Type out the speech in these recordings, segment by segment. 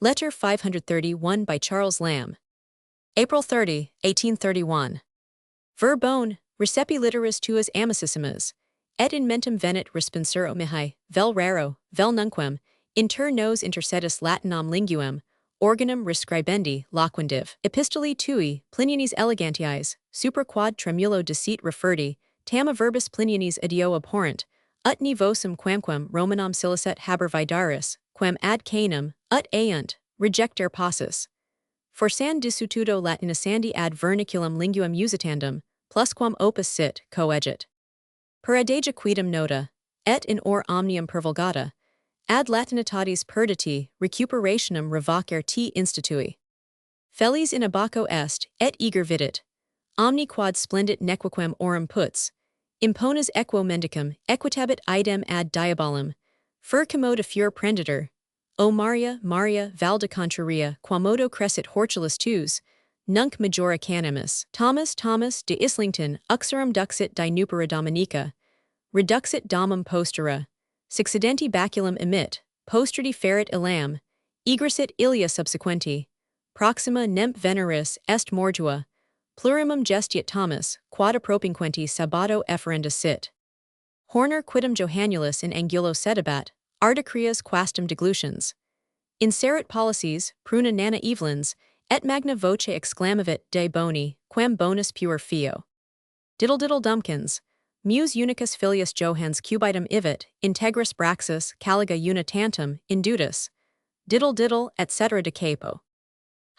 Letter 531 by Charles Lamb. April 30, 1831. Ver bone, recepi litteris tuas amicissimas, et in mentem venit responsuro mihi, vel raro, vel nunquam, inter nos intersetis Latinam linguem, organum rescribendi, loquendiv. Epistoli tui, Plinianis elegantiis, super quad tremulo deceit referti, tam verbis Plinianis idio abhorrent, ut nivosum quamquam Romanam silicet haber vidaris, quam ad canem, ut aiunt, rejecter possus. Forsan disutudo Latinasandi ad vernaculum linguam usitandum, plusquam opus sit, coegit. Per adagio quidem nota, et in or omnium per vulgata, ad Latinitatis perditi, recuperationum revocer t institui. Felis in abaco est, et eager vidit. Omni quad splendit nequaquem orum puts, imponas equo mendicum, equitabit idem ad diabolum, fur commoda fur prenditor. O Maria, Maria, valda contraria, quamodo crescit hortulus tuus, nunc majora canimus. Thomas, Thomas, de Islington, uxorum duxit dinupera dominica, reduxit domum postera, succedenti baculum emit, postrati ferit illam, egressit ilia subsequenti, proxima nemp veneris est mordua, plurimum gestiat Thomas, quad appropinquenti sabato efferenda sit. Horner quidem Johannulus in angulo sedabat, ardacrias quastum deglutions. Inserit policies, pruna nana evelins, et magna voce exclamavit de boni, quam bonus puer fio. Diddle diddle dumpkins, mus unicus filius Johans cubitum ivit, integris braxus, caliga una tantum, indutus, diddle diddle, etc. de capo.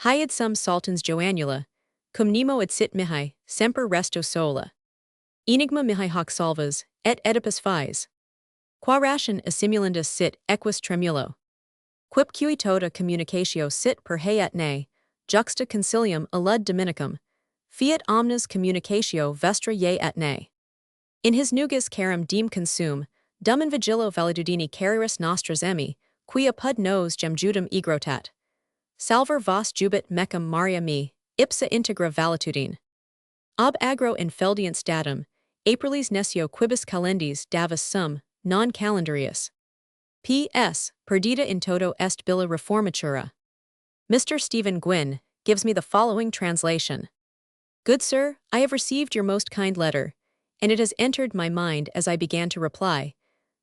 Hied sum saltans Joannula, cum nemo et sit mihi, semper resto sola. Enigma mihi hoc salvas, et Oedipus fies. Qua ration assimilandus sit equus tremulo. Quip cui tota communicatio sit per he et ne, juxta concilium alud dominicum, fiat omnes communicatio vestra ye et ne. In his nugis carum diem consum, dum in vigilo validudini cariris nostras emi, qui apud nos gem judum egrotat. Salver vos jubit mecum Maria me, ipsa integra valetudine. Ob agro infeldient statum, Aprilis nescio quibus calendis davus sum, non calendarius. P.S. Perdita in toto est billa reformatura. Mr. Stephen Gwynn gives me the following translation. Good sir, I have received your most kind letter, and it has entered my mind as I began to reply,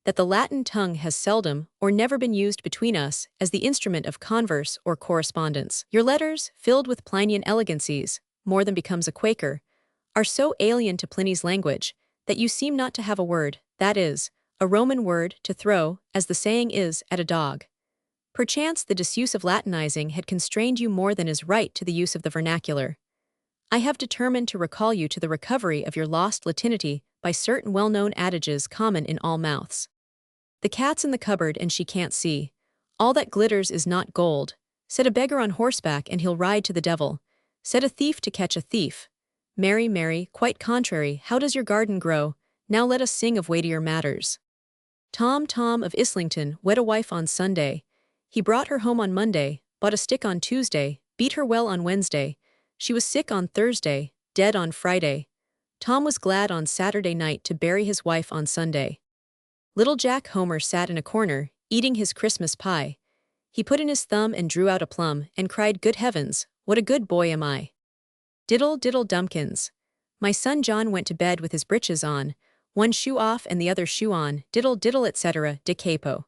that the Latin tongue has seldom or never been used between us as the instrument of converse or correspondence. Your letters, filled with Plinian elegancies, more than becomes a Quaker, are so alien to Pliny's language that you seem not to have a word, that is, a Roman word, to throw, as the saying is, at a dog. Perchance the disuse of Latinizing had constrained you more than is right to the use of the vernacular. I have determined to recall you to the recovery of your lost Latinity by certain well-known adages common in all mouths. The cat's in the cupboard and she can't see. All that glitters is not gold. Set a beggar on horseback and he'll ride to the devil. Set a thief to catch a thief. Mary, Mary, quite contrary, how does your garden grow? Now let us sing of weightier matters. Tom, Tom of Islington, wed a wife on Sunday. He brought her home on Monday, bought a stick on Tuesday, beat her well on Wednesday. She was sick on Thursday, dead on Friday. Tom was glad on Saturday night to bury his wife on Sunday. Little Jack Homer sat in a corner, eating his Christmas pie. He put in his thumb and drew out a plum, and cried, "Good heavens, what a good boy am I!" Diddle, diddle, dumpkins. My son John went to bed with his breeches on, one shoe off and the other shoe on, diddle, diddle, etc. de capo.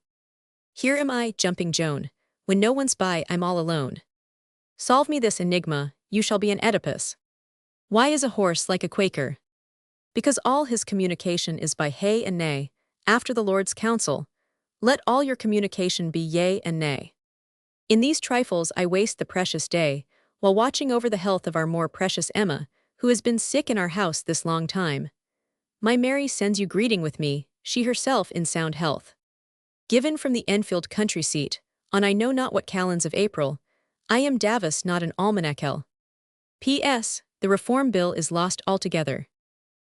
Here am I, jumping Joan. When no one's by, I'm all alone. Solve me this enigma, you shall be an Oedipus. Why is a horse like a Quaker? Because all his communication is by hey and nay, after the Lord's counsel. Let all your communication be yea and nay. In these trifles I waste the precious day, while watching over the health of our more precious Emma, who has been sick in our house this long time. My Mary sends you greeting with me, she herself in sound health. Given from the Enfield country seat, on I know not what calends of April, I am Davus not an almanacal. P.S. The Reform Bill is lost altogether.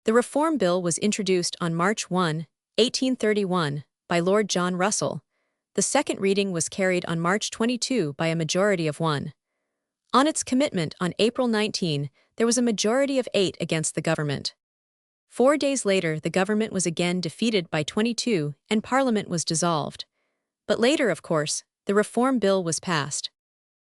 The Reform Bill was introduced on March 1, 1831, by Lord John Russell. The second reading was carried on March 22 by a majority of 1. On its commitment on April 19, there was a majority of 8 against the government. 4 days later, the government was again defeated by 22 and Parliament was dissolved. But later, of course, the Reform Bill was passed.